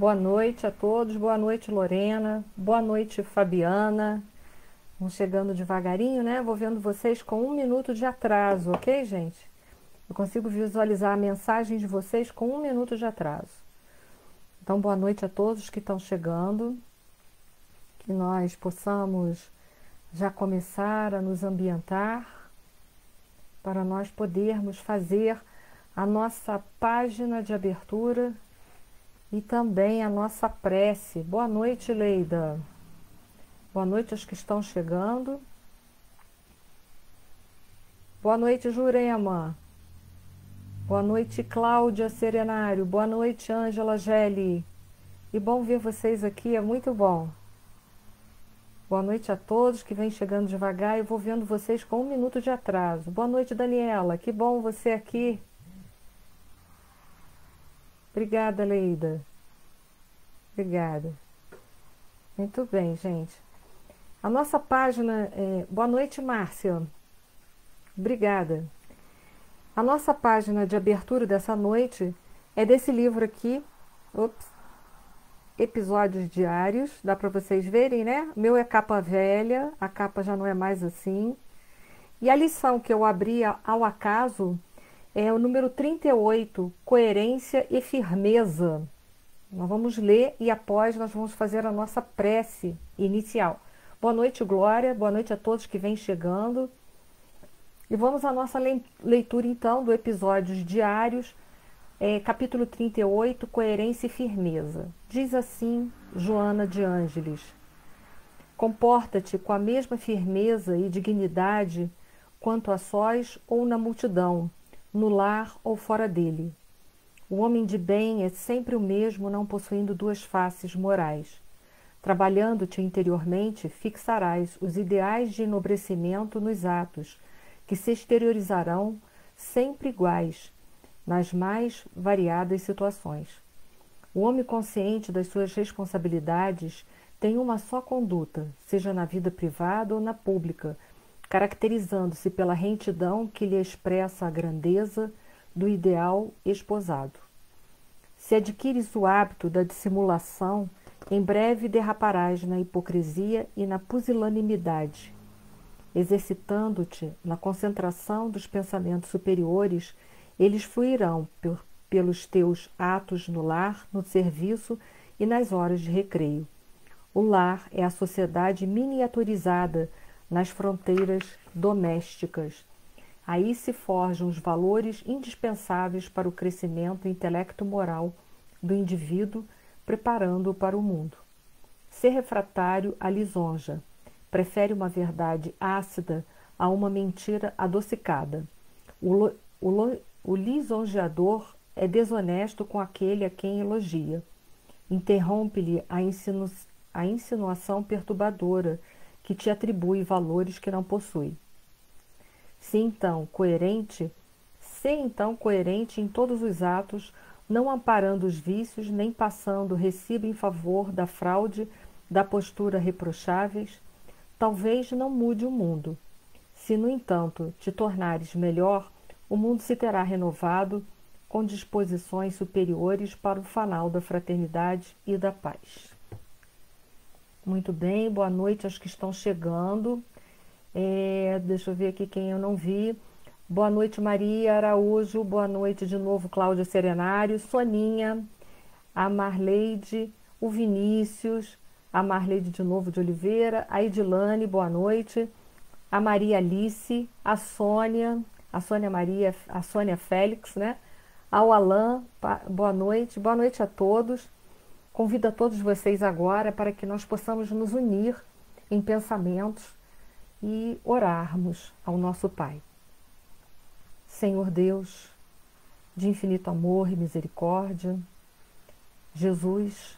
Boa noite a todos, boa noite Lorena, boa noite Fabiana. Vamos chegando devagarinho, né? Vou vendo vocês com 1 minuto de atraso, ok, gente? Eu consigo visualizar a mensagem de vocês com 1 minuto de atraso. Então, boa noite a todos que estão chegando, que nós possamos já começar a nos ambientar para nós podermos fazer a nossa página de abertura e também a nossa prece. Boa noite, Leida. Boa noite aos que estão chegando. Boa noite, Jurema. Boa noite, Cláudia Serenário. Boa noite, Ângela Gelli. E bom ver vocês aqui, é muito bom. Boa noite a todos que vêm chegando devagar. Eu vou vendo vocês com 1 minuto de atraso. Boa noite, Daniela. Que bom você aqui. Obrigada, Leida. Obrigada. Muito bem, gente. A nossa página é... Boa noite, Márcia. Obrigada. A nossa página de abertura dessa noite é desse livro aqui. Ops. Episódios diários. Dá para vocês verem, né? O meu é capa velha. A capa já não é mais assim. E a lição que eu abri ao acaso é o número 38, Coerência e Firmeza. Nós vamos ler e após nós vamos fazer a nossa prece inicial. Boa noite, Glória. Boa noite a todos que vêm chegando. E vamos à nossa leitura, então, do Episódios Diários, capítulo 38, Coerência e Firmeza. Diz assim Joana de Ângeles: comporta-te com a mesma firmeza e dignidade quanto a sós ou na multidão, no lar ou fora dele. O homem de bem é sempre o mesmo, não possuindo duas faces morais. Trabalhando-te interiormente, fixarás os ideais de enobrecimento nos atos, que se exteriorizarão sempre iguais, nas mais variadas situações. O homem consciente das suas responsabilidades tem uma só conduta, seja na vida privada ou na pública, caracterizando-se pela retidão que lhe expressa a grandeza do ideal esposado. Se adquires o hábito da dissimulação, em breve derraparás na hipocrisia e na pusilanimidade. Exercitando-te na concentração dos pensamentos superiores, eles fluirão pelos teus atos no lar, no serviço e nas horas de recreio. O lar é a sociedade miniaturizada nas fronteiras domésticas. Aí se forjam os valores indispensáveis para o crescimento intelecto-moral do indivíduo, preparando-o para o mundo. Ser refratário à lisonja. Prefere uma verdade ácida a uma mentira adocicada. O lisonjeador é desonesto com aquele a quem elogia. Interrompe-lhe a insinuação perturbadora que te atribui valores que não possui. Ser então coerente em todos os atos, não amparando os vícios, nem passando recibo em favor da fraude, da postura reprocháveis, talvez não mude o mundo. Se, no entanto, te tornares melhor, o mundo se terá renovado com disposições superiores para o fanal da fraternidade e da paz. Muito bem, boa noite aos que estão chegando. Deixa eu ver aqui quem eu não vi. Boa noite, Maria Araújo. Boa noite de novo, Cláudia Serenário, Soninha, a Marleide, o Vinícius, a Marleide de novo de Oliveira, a Edilane, boa noite, a Maria Alice, a Sônia Maria, a Sônia Félix, né? Ao Alain, boa noite a todos. Convido a todos vocês agora para que nós possamos nos unir em pensamentos e orarmos ao nosso Pai. Senhor Deus, de infinito amor e misericórdia, Jesus,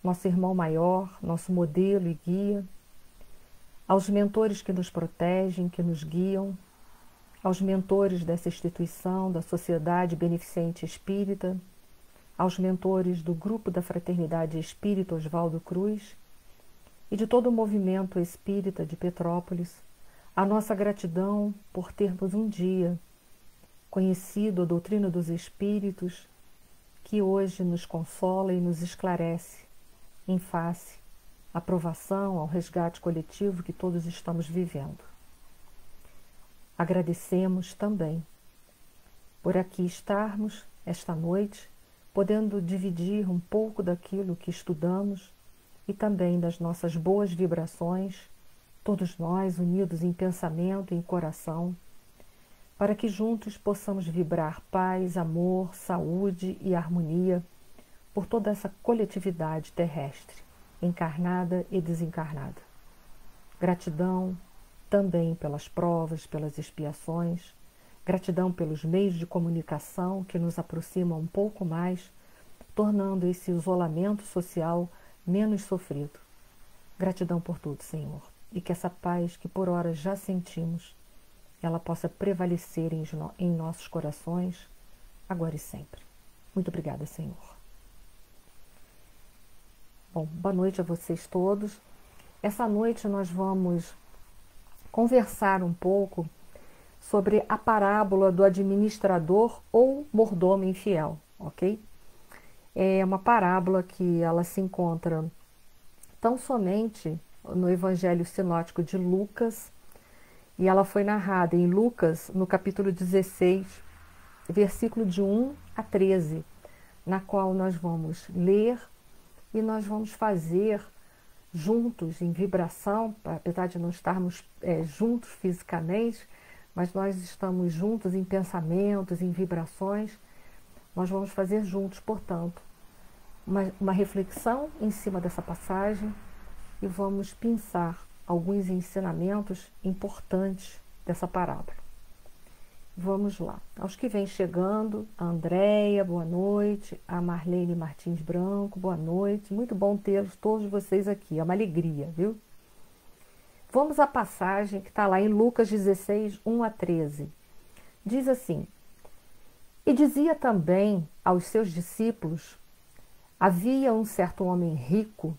nosso irmão maior, nosso modelo e guia, aos mentores que nos protegem, que nos guiam, aos mentores dessa instituição, da Sociedade Beneficente Espírita, aos mentores do Grupo da Fraternidade Espírita Oswaldo Cruz e de todo o movimento espírita de Petrópolis, a nossa gratidão por termos um dia conhecido a doutrina dos Espíritos, que hoje nos consola e nos esclarece em face à provação, ao resgate coletivo que todos estamos vivendo. Agradecemos também por aqui estarmos esta noite, podendo dividir um pouco daquilo que estudamos e também das nossas boas vibrações, todos nós unidos em pensamento e em coração, para que juntos possamos vibrar paz, amor, saúde e harmonia por toda essa coletividade terrestre, encarnada e desencarnada. Gratidão também pelas provas, pelas expiações, gratidão pelos meios de comunicação que nos aproximam um pouco mais, tornando esse isolamento social menos sofrido. Gratidão por tudo, Senhor, e que essa paz que por horas já sentimos, ela possa prevalecer em nossos corações, agora e sempre. Muito obrigada, Senhor. Bom, boa noite a vocês todos. Essa noite nós vamos conversar um pouco sobre a parábola do administrador ou mordomo infiel, ok? É uma parábola que ela se encontra tão somente no Evangelho Sinótico de Lucas, e ela foi narrada em Lucas, no capítulo 16, versículo de 1 a 13, na qual nós vamos ler e nós vamos fazer juntos em vibração, apesar de não estarmos juntos fisicamente, mas nós estamos juntos em pensamentos, em vibrações. Nós vamos fazer juntos, portanto, uma reflexão em cima dessa passagem e vamos pensar alguns ensinamentos importantes dessa parábola. Vamos lá. Aos que vêm chegando, a Andréia, boa noite, a Marlene Martins Branco, boa noite. Muito bom ter todos vocês aqui, é uma alegria, viu? Vamos à passagem que está lá em Lucas 16, 1 a 13. Diz assim: E dizia também aos seus discípulos: Havia um certo homem rico,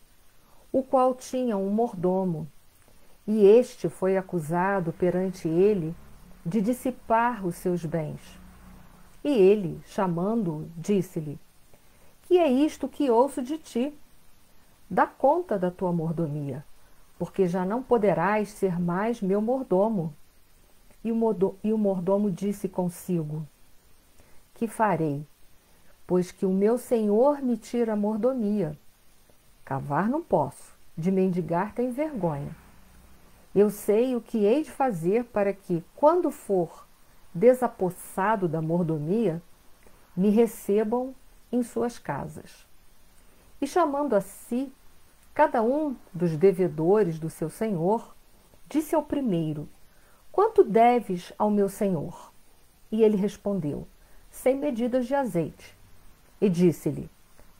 o qual tinha um mordomo, e este foi acusado perante ele de dissipar os seus bens. E ele, chamando-o, disse-lhe: Que é isto que ouço de ti? Dá conta da tua mordomia, porque já não poderás ser mais meu mordomo. E o mordomo disse consigo: Que farei, pois que o meu senhor me tira a mordomia? Cavar não posso, de mendigar tenho vergonha. Eu sei o que hei de fazer para que, quando for desapossado da mordomia, me recebam em suas casas. E chamando a si cada um dos devedores do seu senhor, disse ao primeiro: Quanto deves ao meu senhor? E ele respondeu: 100 medidas de azeite. E disse-lhe: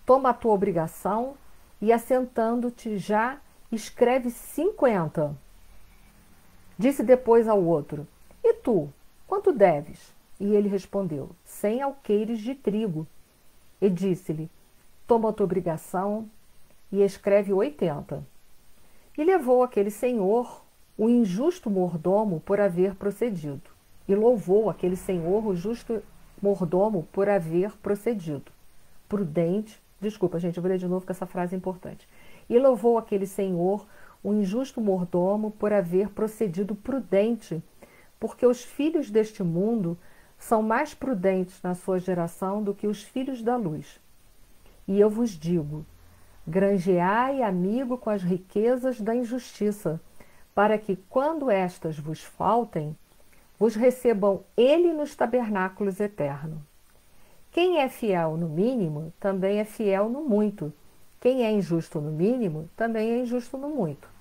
Toma a tua obrigação e, assentando-te já, escreve 50. Disse depois ao outro: E tu, quanto deves? E ele respondeu: 100 alqueires de trigo. E disse-lhe: Toma a tua obrigação e escreve 80. E levou aquele senhor o injusto mordomo por haver procedido. E louvou aquele senhor o justo mordomo por haver procedido. Prudente, desculpa gente, eu vou ler de novo que essa frase é importante. E louvou aquele senhor o injusto mordomo por haver procedido prudente, porque os filhos deste mundo são mais prudentes na sua geração do que os filhos da luz. E eu vos digo: granjeai amigo com as riquezas da injustiça, para que, quando estas vos faltem, vos recebam ele nos tabernáculos eternos. Quem é fiel no mínimo, também é fiel no muito. Quem é injusto no mínimo, também é injusto no muito.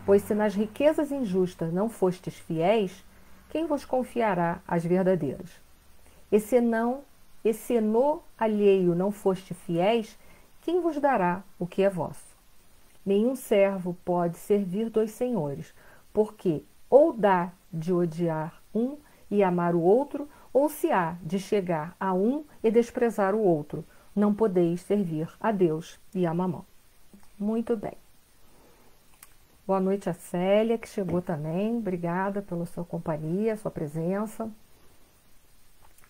Pois se nas riquezas injustas não fostes fiéis, quem vos confiará as verdadeiras? E se no alheio não foste fiéis, quem vos dará o que é vosso? Nenhum servo pode servir 2 senhores, porque ou dá de odiar um e amar o outro, ou se há de chegar a um e desprezar o outro. Não podeis servir a Deus e a Mamão. Muito bem. Boa noite a Célia, que chegou também. Obrigada pela sua companhia, sua presença.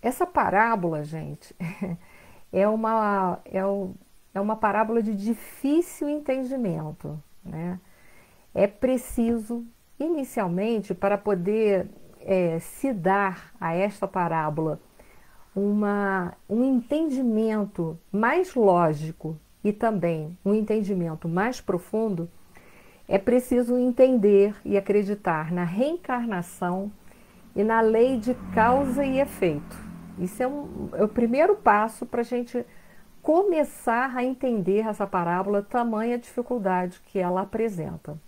Essa parábola, gente, é uma parábola de difícil entendimento, né? É preciso, inicialmente, para poder se dar a esta parábola um entendimento mais lógico e também um entendimento mais profundo, é preciso entender e acreditar na reencarnação e na lei de causa e efeito. Isso é o primeiro passo para a gente começar a entender essa parábola, tamanha dificuldade que ela apresenta.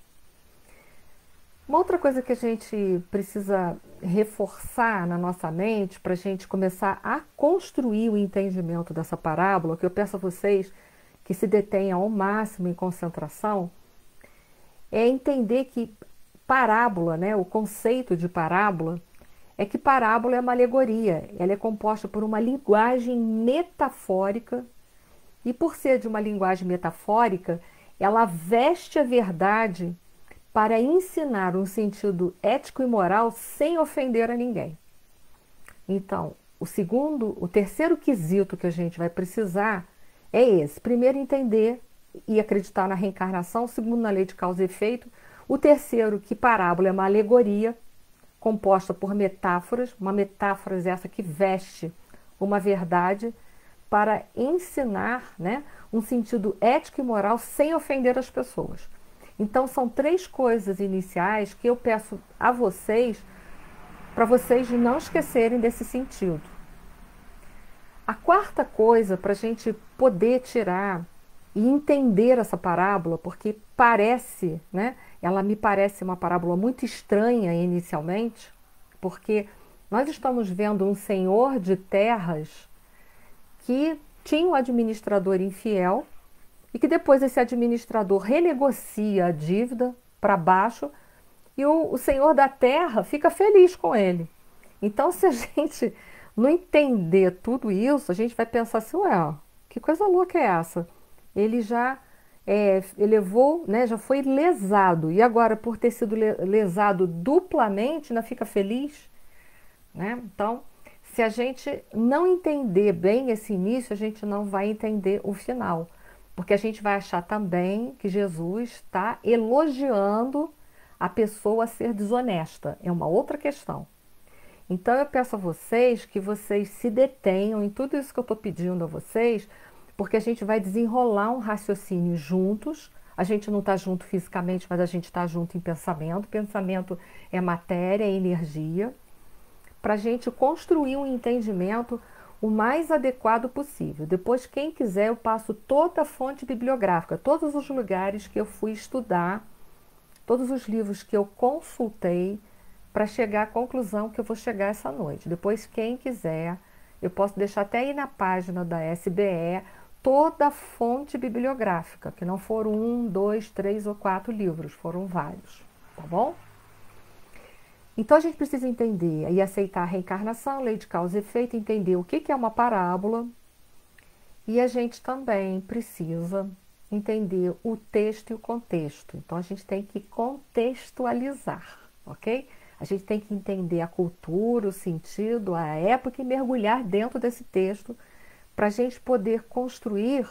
Uma outra coisa que a gente precisa reforçar na nossa mente para a gente começar a construir o entendimento dessa parábola, que eu peço a vocês que se detenham ao máximo em concentração, é entender que parábola, né, o conceito de parábola, é que parábola é uma alegoria. Ela é composta por uma linguagem metafórica e, por ser de uma linguagem metafórica, ela veste a verdade para ensinar um sentido ético e moral sem ofender a ninguém. Então, o terceiro quesito que a gente vai precisar é esse. Primeiro, entender e acreditar na reencarnação. Segundo, na lei de causa e efeito. O terceiro, que parábola é uma alegoria composta por metáforas. Uma metáfora essa que veste uma verdade para ensinar, né, um sentido ético e moral sem ofender as pessoas. Então, são três coisas iniciais que eu peço a vocês, para vocês não esquecerem desse sentido. A quarta coisa, para a gente poder tirar e entender essa parábola, porque parece, né, ela me parece uma parábola muito estranha inicialmente, porque nós estamos vendo um senhor de terras que tinha um administrador infiel, e que depois esse administrador renegocia a dívida para baixo e o senhor da terra fica feliz com ele. Então, se a gente não entender tudo isso, a gente vai pensar assim, ué, que coisa louca é essa? Ele já elevou, né, já foi lesado, e agora, por ter sido lesado duplamente, ainda fica feliz? Né? Então, se a gente não entender bem esse início, a gente não vai entender o final. Porque a gente vai achar também que Jesus está elogiando a pessoa a ser desonesta. É uma outra questão. Então eu peço a vocês que vocês se detenham em tudo isso que eu estou pedindo a vocês, porque a gente vai desenrolar um raciocínio juntos. A gente não está junto fisicamente, mas a gente está junto em pensamento. Pensamento é matéria, é energia. Para a gente construir um entendimento o mais adequado possível. Depois, quem quiser, eu passo toda a fonte bibliográfica, todos os lugares que eu fui estudar, todos os livros que eu consultei para chegar à conclusão que eu vou chegar essa noite. Depois, quem quiser, eu posso deixar até aí na página da SBE toda a fonte bibliográfica, que não foram 1, 2, 3 ou 4 livros, foram vários, tá bom? Então a gente precisa entender e aceitar a reencarnação, lei de causa e efeito, entender o que é uma parábola, e a gente também precisa entender o texto e o contexto. Então a gente tem que contextualizar, ok? A gente tem que entender a cultura, o sentido, a época e mergulhar dentro desse texto para a gente poder construir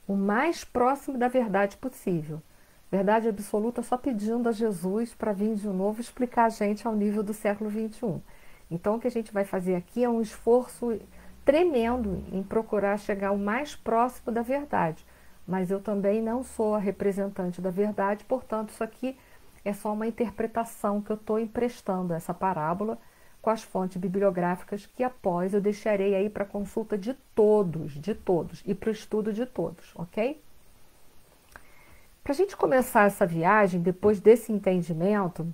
o mais próximo da verdade possível. Verdade absoluta só pedindo a Jesus para vir de novo explicar a gente ao nível do século XXI. Então o que a gente vai fazer aqui é um esforço tremendo em procurar chegar o mais próximo da verdade. Mas eu também não sou a representante da verdade, portanto isso aqui é só uma interpretação que eu estou emprestando a essa parábola com as fontes bibliográficas que após eu deixarei aí para consulta de todos, e para o estudo de todos, ok? Para a gente começar essa viagem, depois desse entendimento,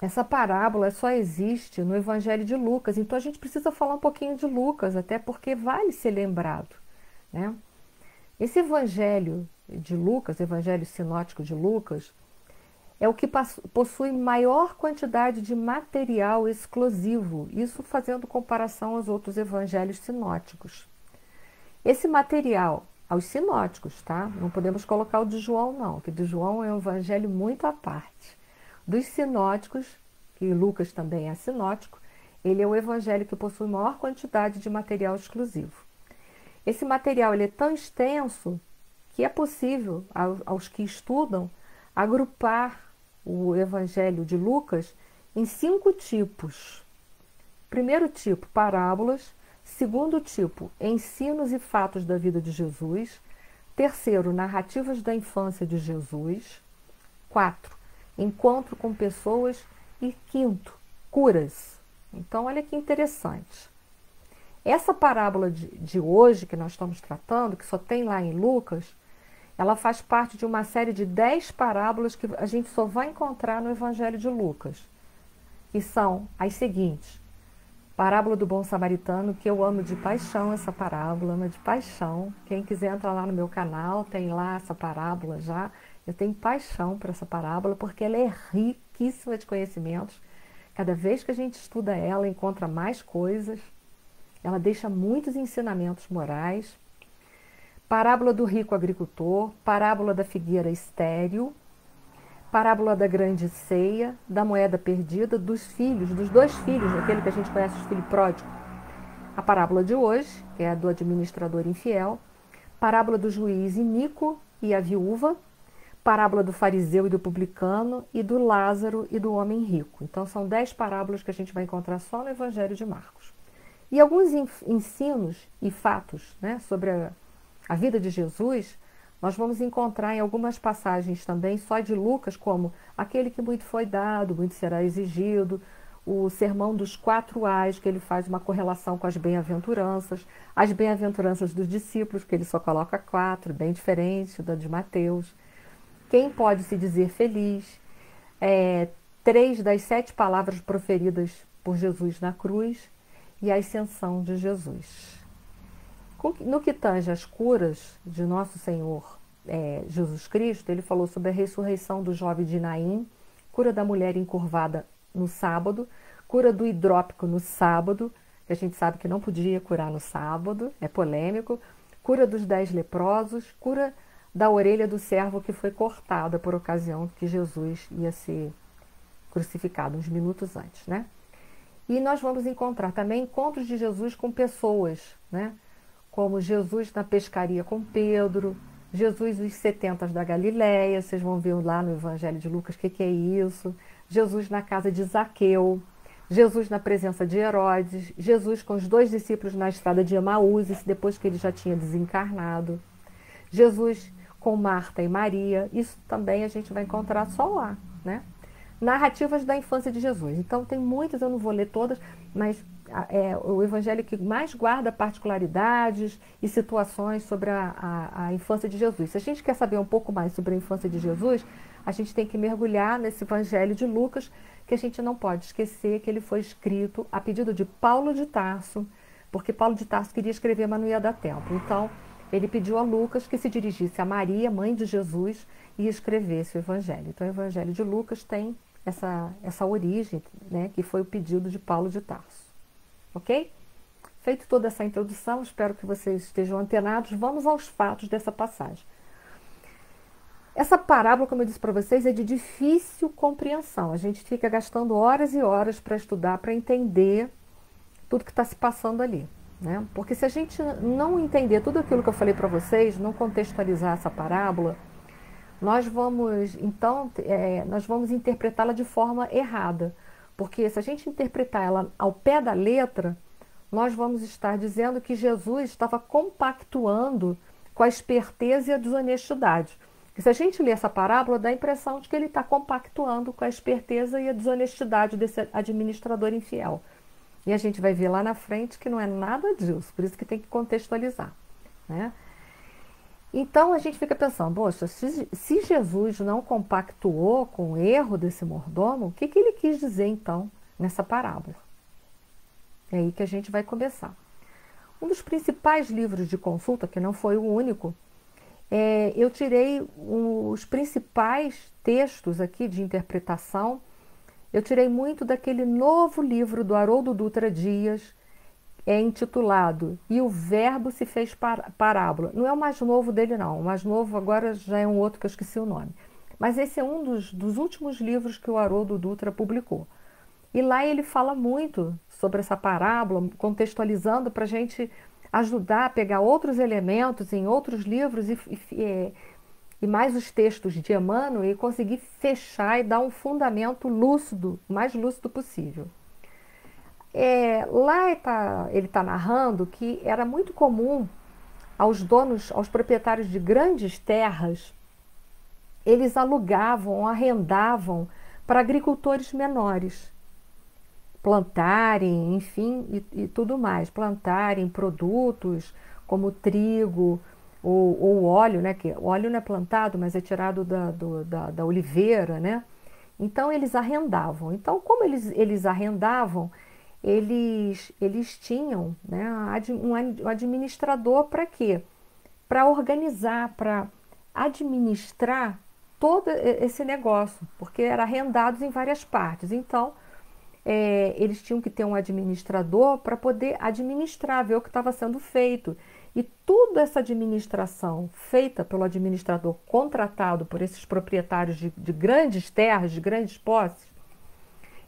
essa parábola só existe no Evangelho de Lucas, então a gente precisa falar um pouquinho de Lucas, até porque vale ser lembrado, né? Esse Evangelho de Lucas, Evangelho sinótico de Lucas, é o que possui maior quantidade de material exclusivo, isso fazendo comparação aos outros evangelhos sinóticos. Esse material, aos sinóticos, tá? Não podemos colocar o de João, não, que de João é um evangelho muito à parte. Dos sinóticos, que Lucas também é sinótico, ele é o evangelho que possui maior quantidade de material exclusivo. Esse material ele é tão extenso que é possível, aos que estudam, agrupar o Evangelho de Lucas em 5 tipos. Primeiro tipo, parábolas. Segundo tipo, ensinos e fatos da vida de Jesus. Terceiro, narrativas da infância de Jesus. 4, encontro com pessoas. E quinto, curas. Então, olha que interessante. Essa parábola de hoje que nós estamos tratando, que só tem lá em Lucas, ela faz parte de uma série de 10 parábolas que a gente só vai encontrar no Evangelho de Lucas. E são as seguintes. Parábola do Bom Samaritano, que eu amo de paixão essa parábola, amo de paixão. Quem quiser entrar lá no meu canal, tem lá essa parábola já. Eu tenho paixão por essa parábola, porque ela é riquíssima de conhecimentos. Cada vez que a gente estuda ela, encontra mais coisas. Ela deixa muitos ensinamentos morais. Parábola do rico agricultor, parábola da figueira estéril, parábola da grande ceia, da moeda perdida, dos filhos, dos 2 filhos, aquele que a gente conhece, os filhos pródigos. A parábola de hoje, que é a do administrador infiel, parábola do juiz iníquo e a viúva, parábola do fariseu e do publicano, e do Lázaro e do homem rico. Então são 10 parábolas que a gente vai encontrar só no Evangelho de Marcos. E alguns ensinos e fatos, né, sobre a vida de Jesus, nós vamos encontrar em algumas passagens também só de Lucas, como aquele que muito foi dado, muito será exigido, o sermão dos 4 A's, que ele faz uma correlação com as bem-aventuranças, as bem-aventuranças dos discípulos, que ele só coloca 4, bem diferente da de Mateus. Quem pode se dizer feliz? 3 das 7 palavras proferidas por Jesus na cruz e a ascensão de Jesus. No que tange às curas de nosso Senhor Jesus Cristo, ele falou sobre a ressurreição do jovem de Naim, cura da mulher encurvada no sábado, cura do hidrópico no sábado, que a gente sabe que não podia curar no sábado, é polêmico, cura dos 10 leprosos, cura da orelha do servo que foi cortada por ocasião que Jesus ia ser crucificado, uns minutos antes, né? E nós vamos encontrar também encontros de Jesus com pessoas, né? Como Jesus na pescaria com Pedro, Jesus os 70 da Galileia, vocês vão ver lá no Evangelho de Lucas o que é isso, Jesus na casa de Zaqueu, Jesus na presença de Herodes, Jesus com os 2 discípulos na estrada de Emaús, depois que ele já tinha desencarnado, Jesus com Marta e Maria, isso também a gente vai encontrar só lá, né? Narrativas da infância de Jesus. Então tem muitas, eu não vou ler todas, mas o evangelho que mais guarda particularidades e situações sobre a infância de Jesus. Se a gente quer saber um pouco mais sobre a infância de Jesus, a gente tem que mergulhar nesse evangelho de Lucas, que a gente não pode esquecer que ele foi escrito a pedido de Paulo de Tarso, porque Paulo de Tarso queria escrever, mas não ia dar tempo. Então, ele pediu a Lucas que se dirigisse a Maria, mãe de Jesus, e escrevesse o evangelho. Então, o evangelho de Lucas tem essa origem, né, que foi o pedido de Paulo de Tarso. Ok? Feito toda essa introdução, espero que vocês estejam antenados. Vamos aos fatos dessa passagem. Essa parábola, como eu disse para vocês, é de difícil compreensão. A gente fica gastando horas e horas para estudar, para entender tudo que está se passando ali, né? Porque se a gente não entender tudo aquilo que eu falei para vocês, não contextualizar essa parábola, nós vamos interpretá-la de forma errada. Porque se a gente interpretar ela ao pé da letra, nós vamos estar dizendo que Jesus estava compactuando com a esperteza e a desonestidade. Porque se a gente lê essa parábola, dá a impressão de que ele está compactuando com a esperteza e a desonestidade desse administrador infiel. E a gente vai ver lá na frente que não é nada disso, por isso que tem que contextualizar, né? Então a gente fica pensando, poxa, se Jesus não compactuou com o erro desse mordomo, o que ele quis dizer então nessa parábola? É aí que a gente vai começar. Um dos principais livros de consulta, que não foi o único, eu tirei os principais textos aqui de interpretação. Eu tirei muito daquele novo livro do Haroldo Dutra Dias, intitulado E o Verbo se fez parábola. Não é o mais novo dele, não. O mais novo agora já é um outro que eu esqueci o nome. Mas esse é um dos últimos livros que o Haroldo Dutra publicou. E lá ele fala muito sobre essa parábola, contextualizando para a gente ajudar a pegar outros elementos em outros livros e mais os textos de Emmanuel e conseguir fechar e dar um fundamento lúcido, o mais lúcido possível. Ele está narrando que era muito comum aos donos, aos proprietários de grandes terras, eles alugavam, arrendavam para agricultores menores plantarem, enfim, e tudo mais, plantarem produtos como trigo ou óleo, né? Que o óleo não é plantado, mas é tirado da oliveira, né? Então eles arrendavam. Então, como eles arrendavam, eles tinham, né, um administrador para quê? Para organizar, para administrar todo esse negócio, porque era arrendados em várias partes. Então, eles tinham que ter um administrador para poder administrar, ver o que estava sendo feito. E toda essa administração feita pelo administrador contratado por esses proprietários de grandes terras, de grandes posses,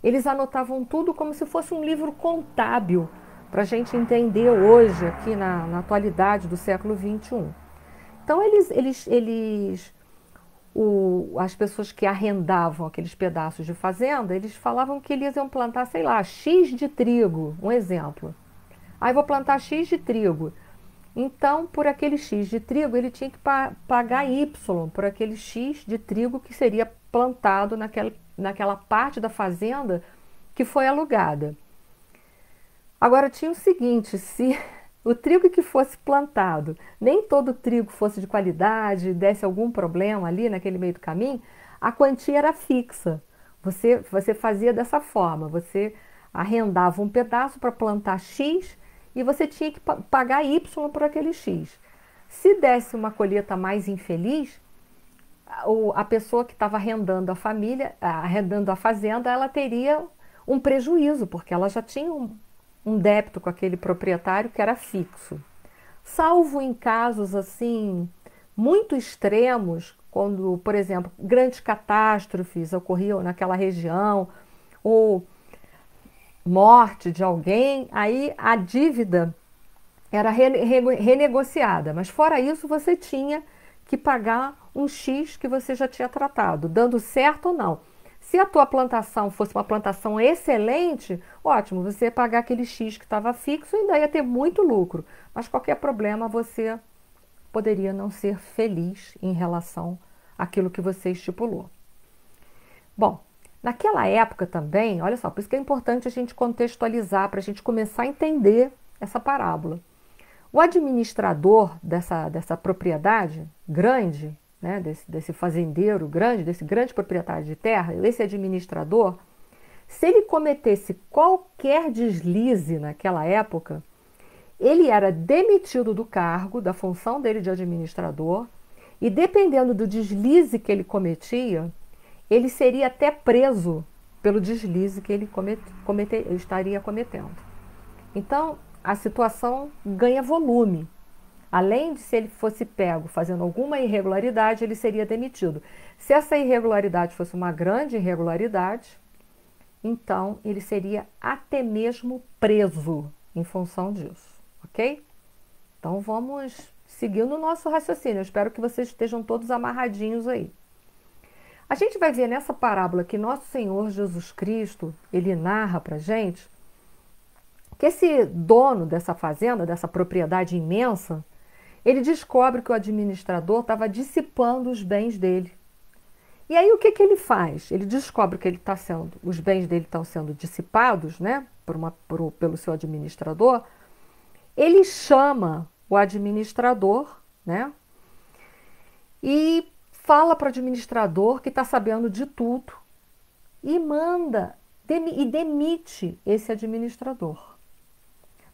eles anotavam tudo como se fosse um livro contábil, para a gente entender hoje, aqui na atualidade do século XXI. Então, as pessoas que arrendavam aqueles pedaços de fazenda, eles falavam que eles iam plantar, sei lá, X de trigo, um exemplo. Aí vou plantar X de trigo. Então, por aquele X de trigo, ele tinha que pagar Y por aquele X de trigo que seria plantado naquela parte da fazenda que foi alugada. Agora, tinha o seguinte, se o trigo que fosse plantado, nem todo trigo fosse de qualidade, desse algum problema ali naquele meio do caminho, a quantia era fixa. Você fazia dessa forma, você arrendava um pedaço para plantar X e você tinha que pagar Y por aquele X. Se desse uma colheita mais infeliz, a pessoa que estava arrendando a família, arrendando a fazenda, ela teria um prejuízo, porque ela já tinha um débito com aquele proprietário que era fixo. Salvo em casos assim muito extremos, quando, por exemplo, grandes catástrofes ocorriam naquela região, ou morte de alguém, aí a dívida era renegociada. Mas fora isso, você tinha que pagar um X que você já tinha tratado, dando certo ou não. Se a tua plantação fosse uma plantação excelente, ótimo, você ia pagar aquele X que estava fixo e ainda ia ter muito lucro. Mas qualquer problema, você poderia não ser feliz em relação àquilo que você estipulou. Bom, naquela época também, olha só, por isso que é importante a gente contextualizar, para a gente começar a entender essa parábola. O administrador dessa propriedade grande, né, desse fazendeiro grande, desse grande proprietário de terra, esse administrador, se ele cometesse qualquer deslize naquela época, ele era demitido do cargo, da função dele de administrador, e dependendo do deslize que ele cometia, ele seria até preso pelo deslize que ele estaria cometendo. Então, a situação ganha volume. Além de, se ele fosse pego fazendo alguma irregularidade, ele seria demitido. Se essa irregularidade fosse uma grande irregularidade, então ele seria até mesmo preso em função disso, ok? Então vamos seguindo o nosso raciocínio. Eu espero que vocês estejam todos amarradinhos aí. A gente vai ver nessa parábola que nosso Senhor Jesus Cristo, ele narra para a gente que esse dono dessa fazenda, dessa propriedade imensa, ele descobre que o administrador estava dissipando os bens dele. E aí o que ele faz? Ele descobre que os bens dele estão sendo dissipados, né, pelo seu administrador. Ele chama o administrador, né, e fala para o administrador que está sabendo de tudo e demite esse administrador.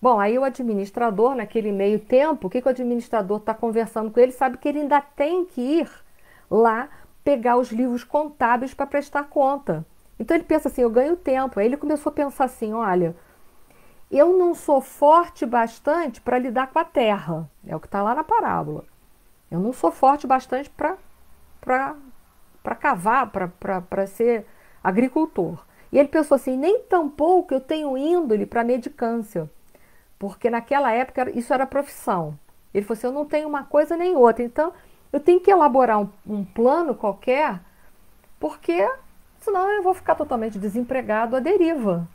Bom, aí o administrador, naquele meio tempo, o que o administrador está conversando com ele, sabe que ele ainda tem que ir lá pegar os livros contábeis para prestar conta. Então ele pensa assim, eu ganho tempo. Aí ele começou a pensar assim, olha, eu não sou forte bastante para lidar com a terra. É o que está lá na parábola. Eu não sou forte bastante para cavar, para ser agricultor. E ele pensou assim, nem tampouco eu tenho índole para mendicância. porque naquela época isso era profissão. Ele falou assim, eu não tenho uma coisa nem outra, então eu tenho que elaborar um plano qualquer, porque senão eu vou ficar totalmente desempregado à deriva.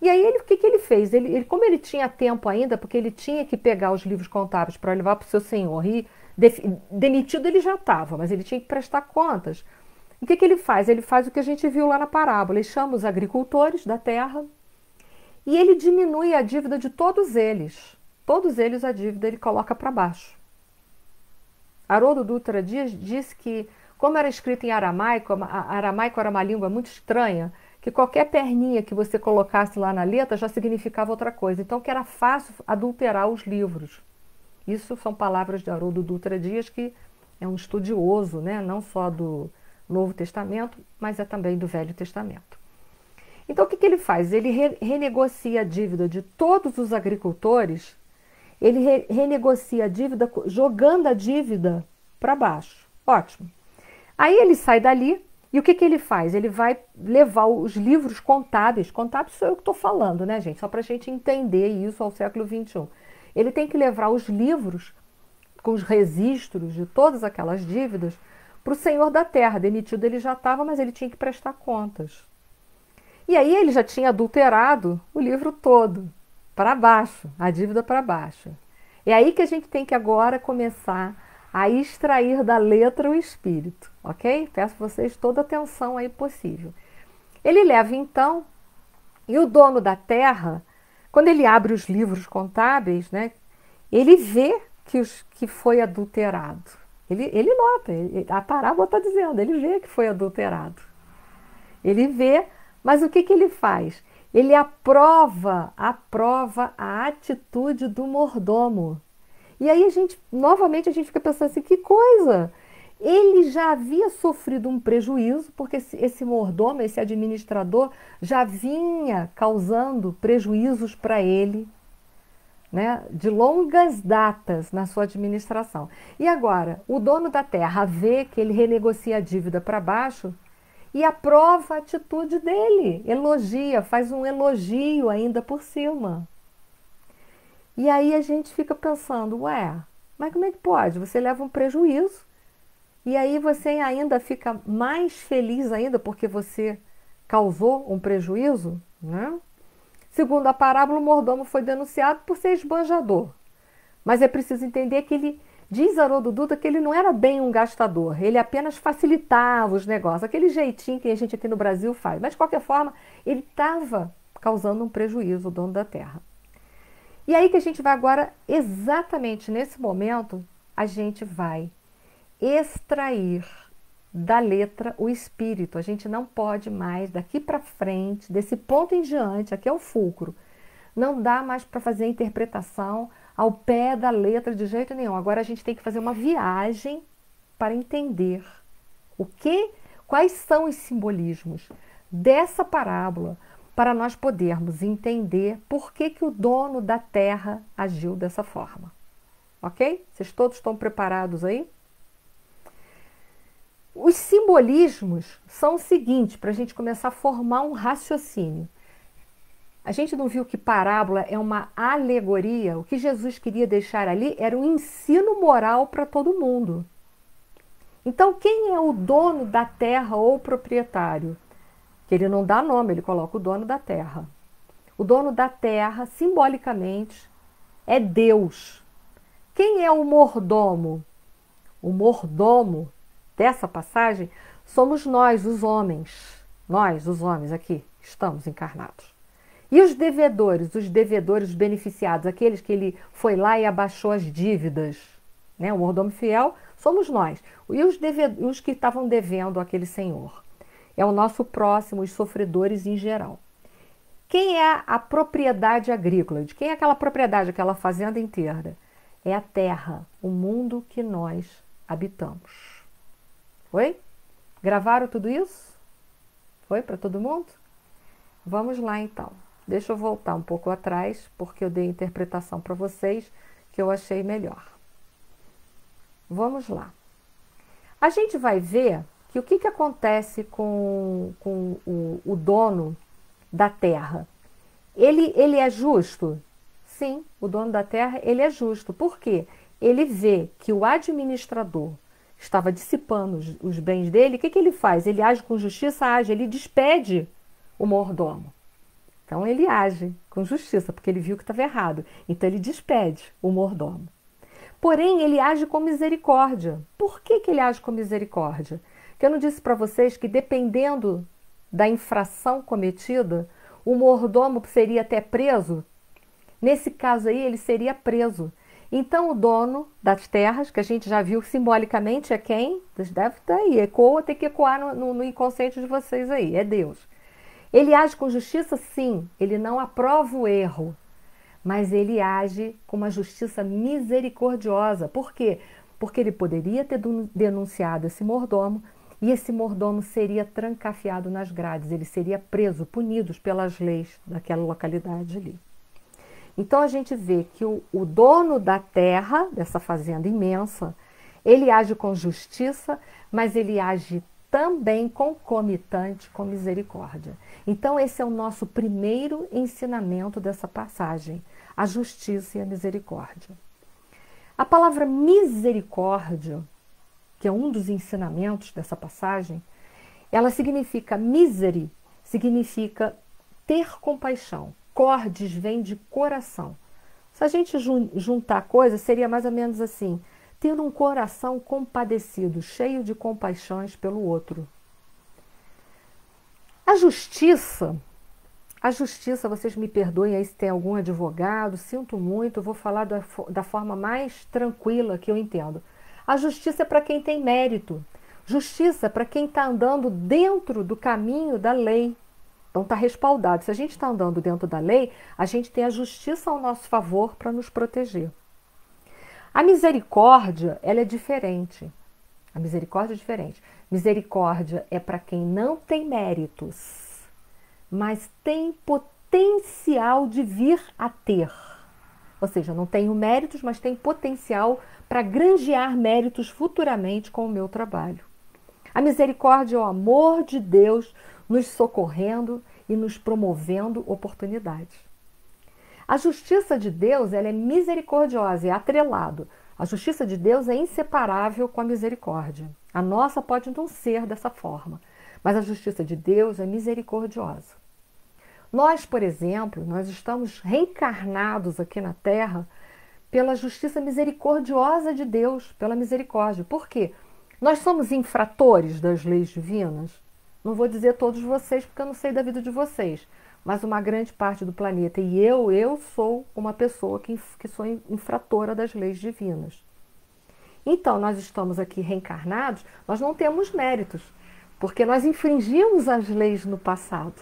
E aí o que ele fez? Como ele tinha tempo ainda, porque ele tinha que pegar os livros contábeis para levar para o seu senhor, e demitido ele já estava, mas ele tinha que prestar contas. O que ele faz? Ele faz o que a gente viu lá na parábola, ele chama os agricultores da terra e ele diminui a dívida de todos eles. Todos eles a dívida ele coloca para baixo. Haroldo Dutra Dias disse que, como era escrito em aramaico, aramaico era uma língua muito estranha, que qualquer perninha que você colocasse lá na letra já significava outra coisa. Então, que era fácil adulterar os livros. Isso são palavras de Haroldo Dutra Dias, que é um estudioso, né? Não só do Novo Testamento, mas é também do Velho Testamento. Então, o que ele faz? Ele renegocia a dívida de todos os agricultores, ele renegocia a dívida jogando a dívida para baixo. Ótimo. Aí ele sai dali e o que ele faz? Ele vai levar os livros contábeis. Contábeis sou eu que estou falando, né, gente? Só para a gente entender isso ao século XXI. Ele tem que levar os livros com os registros de todas aquelas dívidas para o senhor da terra. Demitido ele já estava, mas ele tinha que prestar contas. E aí ele já tinha adulterado o livro todo, para baixo, a dívida para baixo. É aí que a gente tem que agora começar a extrair da letra o espírito, ok? Peço a vocês toda a atenção aí possível. Ele leva então, e o dono da terra, quando ele abre os livros contábeis, né, ele vê que foi adulterado. Ele nota, a parábola está dizendo, ele vê que foi adulterado. Ele vê, mas o que ele faz? Ele aprova a atitude do mordomo. E aí novamente a gente fica pensando assim, que coisa! Ele já havia sofrido um prejuízo, porque esse mordomo, esse administrador, já vinha causando prejuízos para ele, né, de longas datas na sua administração. E agora, o dono da terra vê que ele renegocia a dívida para baixo e aprova a atitude dele, elogia, faz um elogio ainda por cima. E aí a gente fica pensando, ué, mas como é que pode? Você leva um prejuízo e aí você ainda fica mais feliz ainda porque você causou um prejuízo, né? Segundo a parábola, o mordomo foi denunciado por ser esbanjador. Mas é preciso entender que diz Haroldo Dutra que ele não era bem um gastador, ele apenas facilitava os negócios, aquele jeitinho que a gente aqui no Brasil faz. Mas, de qualquer forma, ele estava causando um prejuízo, o dono da terra. E aí que a gente vai agora, exatamente nesse momento, a gente vai extrair da letra o espírito. A gente não pode mais, daqui para frente, desse ponto em diante, aqui é o fulcro, não dá mais para fazer a interpretação ao pé da letra de jeito nenhum. Agora a gente tem que fazer uma viagem para entender quais são os simbolismos dessa parábola, para nós podermos entender por que o dono da terra agiu dessa forma. Ok? Vocês todos estão preparados aí? Os simbolismos são o seguinte, para a gente começar a formar um raciocínio. A gente não viu que parábola é uma alegoria? O que Jesus queria deixar ali era um ensino moral para todo mundo. Então, quem é o dono da terra ou proprietário? Que ele não dá nome, ele coloca o dono da terra. O dono da terra, simbolicamente, é Deus. Quem é o mordomo? O mordomo dessa passagem somos nós, os homens. Nós, os homens aqui, estamos encarnados. E os devedores beneficiados, aqueles que ele foi lá e abaixou as dívidas, né? O mordomo fiel somos nós. E os que estavam devendo àquele senhor. É o nosso próximo, os sofredores em geral. Quem é a propriedade agrícola? De quem é aquela propriedade, aquela fazenda inteira? É a terra, o mundo que nós habitamos. Foi? Gravaram tudo isso? Foi para todo mundo? Vamos lá então. Deixa eu voltar um pouco atrás, porque eu dei a interpretação para vocês que eu achei melhor. Vamos lá. A gente vai ver que o que acontece com o dono da terra. Ele é justo? sim, o dono da terra, ele é justo. Por quê? Ele vê que o administrador estava dissipando os bens dele. O que ele faz? Ele age com justiça? Age, ele despede o mordomo. Então ele age com justiça, porque ele viu que estava errado. Então ele despede o mordomo. Porém, ele age com misericórdia. Por que ele age com misericórdia? Porque eu não disse para vocês que, dependendo da infração cometida, o mordomo seria até preso? Nesse caso aí, ele seria preso. Então, o dono das terras, que a gente já viu simbolicamente, é quem? Deve estar aí, ecoa, tem que ecoar no inconsciente de vocês aí, é Deus. Ele age com justiça? Sim, ele não aprova o erro, mas ele age com uma justiça misericordiosa. Por quê? Porque ele poderia ter denunciado esse mordomo e esse mordomo seria trancafiado nas grades, ele seria preso, punido pelas leis daquela localidade ali. Então a gente vê que o dono da terra, dessa fazenda imensa, ele age com justiça, mas ele age também concomitante com misericórdia. Então esse é o nosso primeiro ensinamento dessa passagem, a justiça e a misericórdia. A palavra misericórdia, que é um dos ensinamentos dessa passagem, ela significa miseri, significa ter compaixão. Cordes vem de coração. Se a gente juntar coisas, seria mais ou menos assim: ter um coração compadecido, cheio de compaixões pelo outro. A justiça, vocês me perdoem aí se tem algum advogado, sinto muito, eu vou falar da forma mais tranquila que eu entendo. A justiça é para quem tem mérito. Justiça é para quem está andando dentro do caminho da lei. Então está respaldado. Se a gente está andando dentro da lei, a gente tem a justiça ao nosso favor para nos proteger. A misericórdia, ela é diferente. A misericórdia é diferente. Misericórdia é para quem não tem méritos, mas tem potencial de vir a ter. Ou seja, não tenho méritos, mas tem potencial para granjear méritos futuramente com o meu trabalho. A misericórdia é o amor de Deus nos socorrendo e nos promovendo oportunidades. A justiça de Deus, ela é misericordiosa, é atrelado. A justiça de Deus é inseparável com a misericórdia. A nossa pode não ser dessa forma, mas a justiça de Deus é misericordiosa. Nós, por exemplo, nós estamos reencarnados aqui na Terra pela justiça misericordiosa de Deus, pela misericórdia. Por quê? Nós somos infratores das leis divinas? Não vou dizer todos vocês, porque eu não sei da vida de vocês, mas uma grande parte do planeta. E eu sou uma pessoa que sou infratora das leis divinas. Então, nós estamos aqui reencarnados, nós não temos méritos, porque nós infringimos as leis no passado.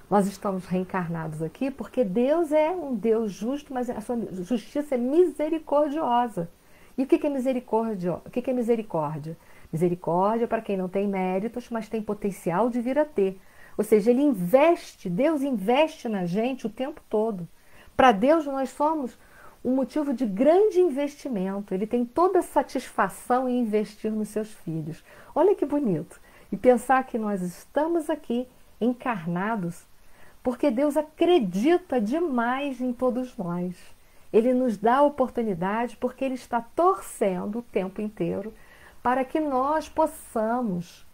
Nós estamos reencarnados aqui porque Deus é um Deus justo, mas a sua justiça é misericordiosa. E o que é misericórdia? O que é misericórdia? Misericórdia para quem não tem méritos, mas tem potencial de vir a ter. Ou seja, Ele investe, Deus investe na gente o tempo todo. Para Deus nós somos um motivo de grande investimento. Ele tem toda a satisfação em investir nos seus filhos. Olha que bonito. E pensar que nós estamos aqui encarnados porque Deus acredita demais em todos nós. Ele nos dá a oportunidade porque Ele está torcendo o tempo inteiro para que nós possamos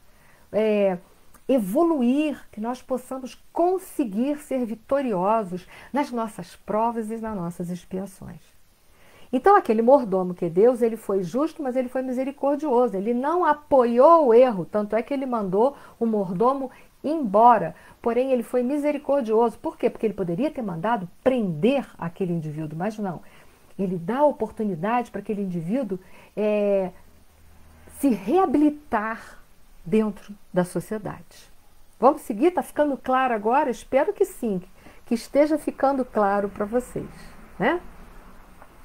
evoluir, que nós possamos conseguir ser vitoriosos nas nossas provas e nas nossas expiações. Então, aquele mordomo que é Deus, ele foi justo, mas ele foi misericordioso. Ele não apoiou o erro, tanto é que ele mandou o mordomo embora. Porém, ele foi misericordioso. Por quê? Porque ele poderia ter mandado prender aquele indivíduo, mas não. Ele dá a oportunidade para aquele indivíduo se reabilitar dentro da sociedade. Vamos seguir? Está ficando claro agora? Espero que sim, que esteja ficando claro para vocês, né?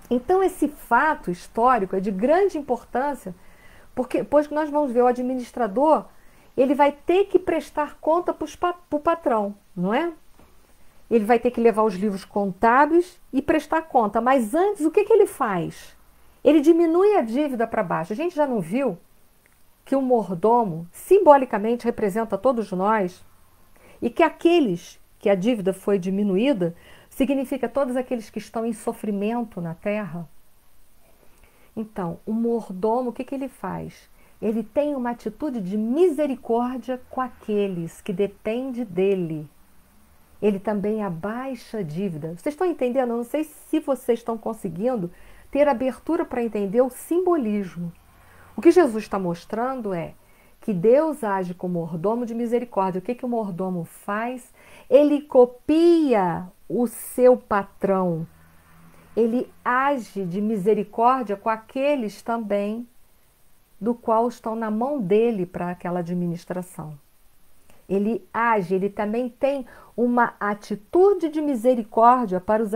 Então, esse fato histórico é de grande importância, porque depois que nós vamos ver o administrador, ele vai ter que prestar conta para o patrão, não é? Ele vai ter que levar os livros contábeis e prestar conta. Mas antes, o que ele faz? Ele diminui a dívida para baixo. A gente já não viu que o mordomo simbolicamente representa todos nós e que aqueles que a dívida foi diminuída Significa todos aqueles que estão em sofrimento na terra. Então, o mordomo, o que ele faz? Ele tem uma atitude de misericórdia com aqueles que dependem dele. Ele também abaixa a dívida. Vocês estão entendendo? Eu não sei se vocês estão conseguindo ter abertura para entender o simbolismo. O que Jesus está mostrando é que Deus age como mordomo de misericórdia. O que o mordomo faz? Ele copia o seu patrão. Ele age de misericórdia com aqueles também do qual estão na mão dele para aquela administração. Ele age, ele também tem uma atitude de misericórdia para os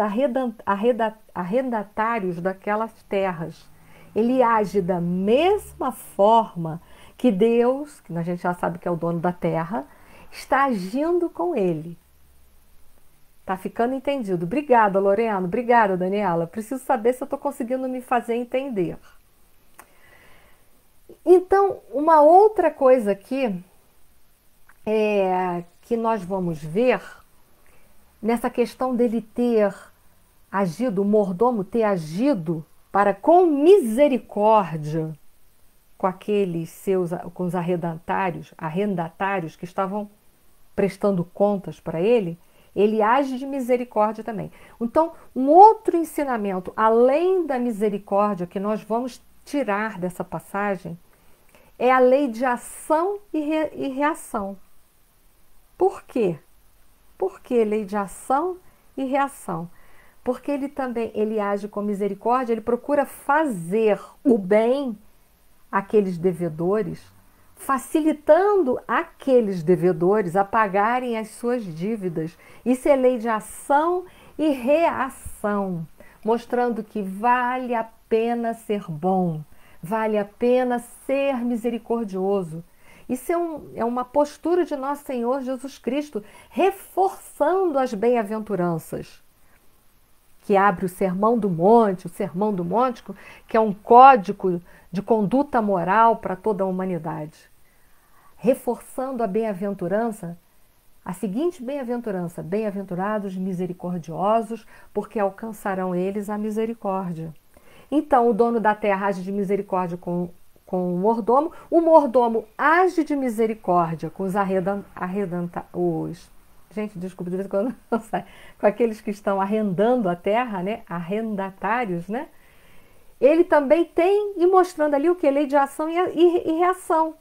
arrendatários daquelas terras. Ele age da mesma forma que Deus, que a gente já sabe que é o dono da terra, está agindo com ele. Tá ficando entendido? Obrigada, Lorena. Obrigada, Daniela. Preciso saber se eu estou conseguindo me fazer entender. Então, uma outra coisa aqui que nós vamos ver nessa questão dele ter agido, o mordomo ter agido para com misericórdia com aqueles com os arrendatários que estavam prestando contas para ele, ele age de misericórdia também. Então, um outro ensinamento, além da misericórdia, que nós vamos tirar dessa passagem, é a lei de ação e reação. Por quê? Por que lei de ação e reação? Porque ele age com misericórdia, ele procura fazer o bem àqueles devedores, facilitando aqueles devedores a pagarem as suas dívidas. Isso é lei de ação e reação, mostrando que vale a pena ser bom, vale a pena ser misericordioso. Isso é uma postura de nosso Senhor Jesus Cristo, reforçando as bem-aventuranças, que abre o Sermão do Monte, que é um código de conduta moral para toda a humanidade. Reforçando a bem-aventurança, a seguinte bem-aventurança: bem-aventurados misericordiosos, porque alcançarão eles a misericórdia. Então, o dono da terra age de misericórdia com o mordomo age de misericórdia com os gente, desculpa, de vez em quando não sai, com aqueles que estão arrendando a terra, né? Arrendatários, né? Ele também tem, e mostrando ali o que? Lei de ação e reação.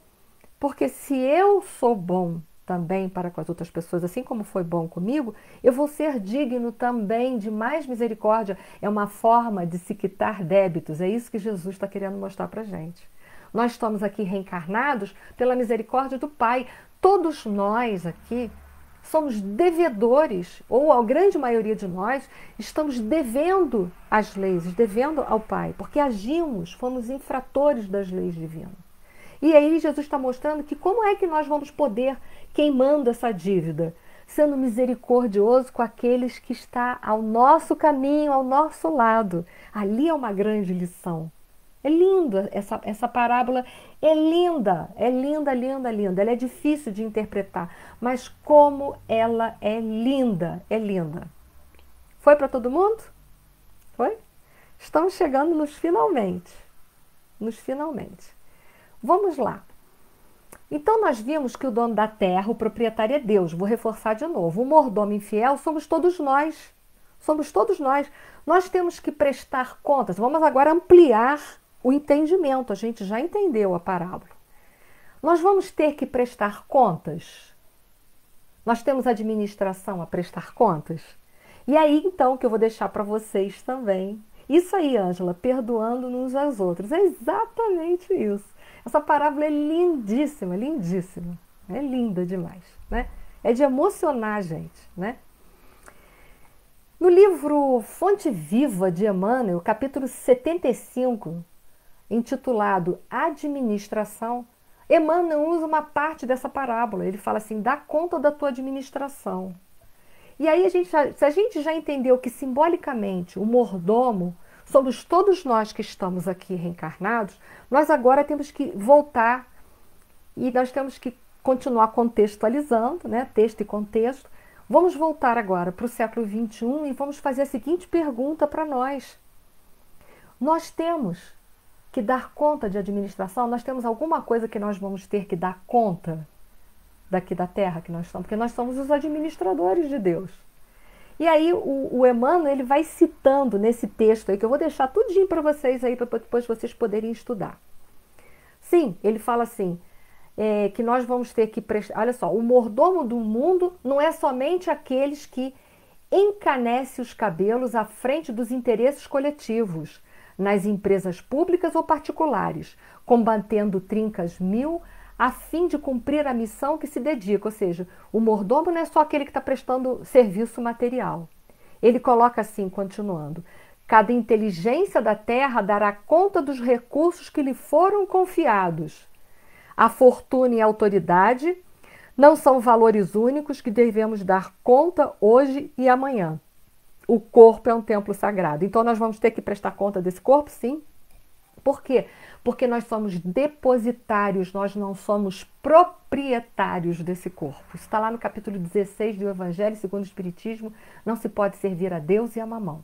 Porque se eu sou bom também para com as outras pessoas, assim como foi bom comigo, eu vou ser digno também de mais misericórdia. É uma forma de se quitar débitos. É isso que Jesus está querendo mostrar para a gente. Nós estamos aqui reencarnados pela misericórdia do Pai. Todos nós aqui somos devedores, ou a grande maioria de nós estamos devendo às leis, devendo ao Pai, porque agimos, fomos infratores das leis divinas. E aí Jesus está mostrando que como é que nós vamos poder queimando essa dívida? Sendo misericordioso com aqueles que estão ao nosso caminho, ao nosso lado. Ali é uma grande lição. É linda, essa parábola é linda, linda. Ela é difícil de interpretar, mas como ela é linda, Foi para todo mundo? Foi? Estamos chegando nos finalmente. Vamos lá. Então nós vimos que o dono da terra, o proprietário é Deus. Vou reforçar de novo. O mordomo infiel somos todos nós. Nós temos que prestar contas. Vamos agora ampliar o entendimento. A gente já entendeu a parábola. Nós vamos ter que prestar contas. Nós temos administração a prestar contas. E aí, então, que eu vou deixar para vocês também. Isso aí, Ângela, perdoando uns aos outros. É exatamente isso. Essa parábola é lindíssima. É linda demais, né? É de emocionar a gente, né? No livro Fonte Viva de Emmanuel, capítulo 75, intitulado Administração, Emmanuel usa uma parte dessa parábola. Ele fala assim: dá conta da tua administração. E aí, se a gente já entendeu que simbolicamente o mordomo somos todos nós que estamos aqui reencarnados, nós agora temos que voltar e nós temos que continuar contextualizando, né? Texto e contexto, Vamos voltar agora para o século XXI e vamos fazer a seguinte pergunta para nós. Nós temos que dar conta de administração? Nós temos alguma coisa que nós vamos ter que dar conta daqui da terra que nós estamos? Porque nós somos os administradores de Deus. E aí o Emmanuel, ele vai citando nesse texto aí, que eu vou deixar tudinho para vocês aí, para depois vocês poderem estudar. Sim, ele fala assim, que nós vamos ter que prestar... Olha só, o mordomo do mundo não é somente aqueles que encanecem os cabelos à frente dos interesses coletivos, nas empresas públicas ou particulares, combatendo trincas mil, a fim de cumprir a missão que se dedica. Ou seja, o mordomo não é só aquele que está prestando serviço material. Ele coloca assim, continuando, cada inteligência da terra dará conta dos recursos que lhe foram confiados. A fortuna e a autoridade não são valores únicos que devemos dar conta hoje e amanhã. O corpo é um templo sagrado. Então, nós vamos ter que prestar conta desse corpo, sim. Por quê? Porque nós somos depositários, nós não somos proprietários desse corpo. Isso está lá no capítulo 16 do Evangelho segundo o Espiritismo. Não se pode servir a Deus e a mamão.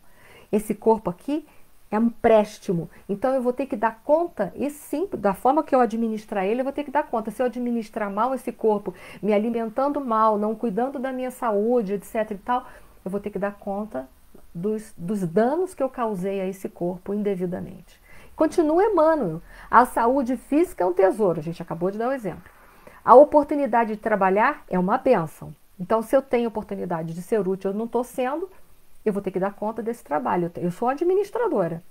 Esse corpo aqui é um empréstimo. Então, eu vou ter que dar conta, e sim, da forma que eu administrar ele, eu vou ter que dar conta. Se eu administrar mal esse corpo, me alimentando mal, não cuidando da minha saúde, etc. e tal, eu vou ter que dar conta dos danos que eu causei a esse corpo indevidamente. Continua Emmanuel. A saúde física é um tesouro. A gente acabou de dar o exemplo. A oportunidade de trabalhar é uma bênção. Então, se eu tenho oportunidade de ser útil, eu não estou sendo, eu vou ter que dar conta desse trabalho. Eu sou administradora.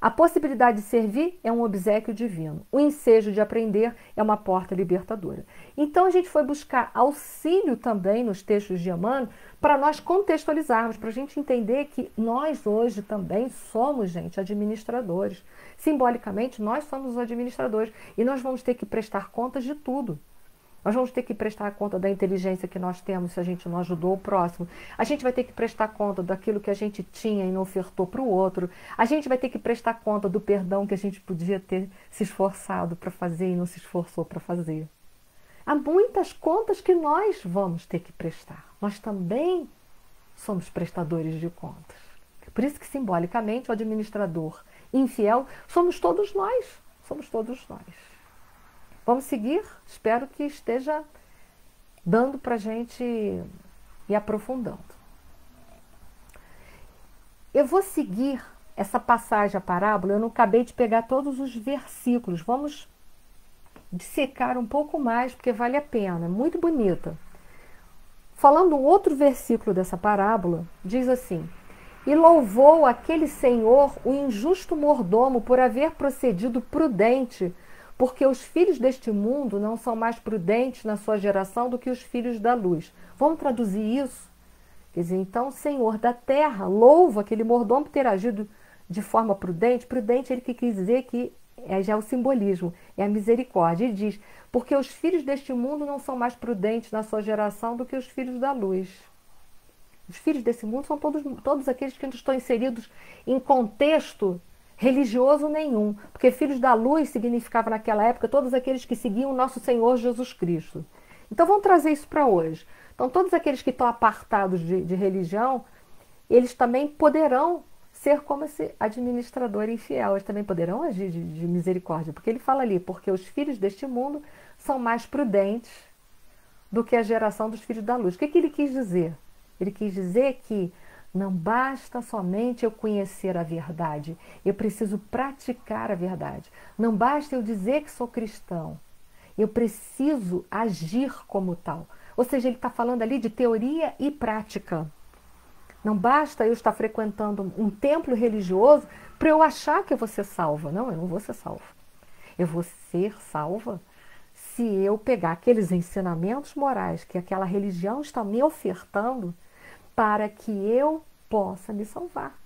A possibilidade de servir é um obséquio divino. O ensejo de aprender é uma porta libertadora. Então, a gente foi buscar auxílio também nos textos de Emmanuel para nós contextualizarmos, para a gente entender que nós hoje também somos, gente, administradores. Simbolicamente, nós somos os administradores e nós vamos ter que prestar contas de tudo. Nós vamos ter que prestar conta da inteligência que nós temos se a gente não ajudou o próximo. A gente vai ter que prestar conta daquilo que a gente tinha e não ofertou para o outro. A gente vai ter que prestar conta do perdão que a gente podia ter se esforçado para fazer e não se esforçou para fazer. Há muitas contas que nós vamos ter que prestar. Nós também somos prestadores de contas. Por isso que, simbolicamente, o administrador infiel somos todos nós. Somos todos nós. Vamos seguir? Espero que esteja dando para a gente ir aprofundando. Eu vou seguir essa passagem, a parábola. Eu não acabei de pegar todos os versículos. Vamos dissecar um pouco mais, porque vale a pena. É muito bonita. Falando um outro versículo dessa parábola, diz assim: e louvou aquele senhor o injusto mordomo por haver procedido prudente, porque os filhos deste mundo não são mais prudentes na sua geração do que os filhos da luz. Vamos traduzir isso? Quer dizer, então, o Senhor da terra louva aquele mordomo por ter agido de forma prudente. Prudente, ele que quis dizer que já é o simbolismo, é a misericórdia. Ele diz, porque os filhos deste mundo não são mais prudentes na sua geração do que os filhos da luz. Os filhos desse mundo são todos aqueles que não estão inseridos em contexto religioso nenhum, porque filhos da luz significava naquela época todos aqueles que seguiam o nosso Senhor Jesus Cristo. Então vamos trazer isso para hoje. Então todos aqueles que estão apartados de religião, eles também poderão ser como esse administrador infiel, eles também poderão agir de misericórdia, porque ele fala ali, porque os filhos deste mundo são mais prudentes do que a geração dos filhos da luz. O que ele quis dizer? Ele quis dizer que não basta somente eu conhecer a verdade, eu preciso praticar a verdade. Não basta eu dizer que sou cristão, eu preciso agir como tal. Ou seja, ele está falando ali de teoria e prática. Não basta eu estar frequentando um templo religioso para eu achar que eu vou ser salva. Não, eu não vou ser salva. Eu vou ser salva se eu pegar aqueles ensinamentos morais que aquela religião está me ofertando para que eu possa me salvar.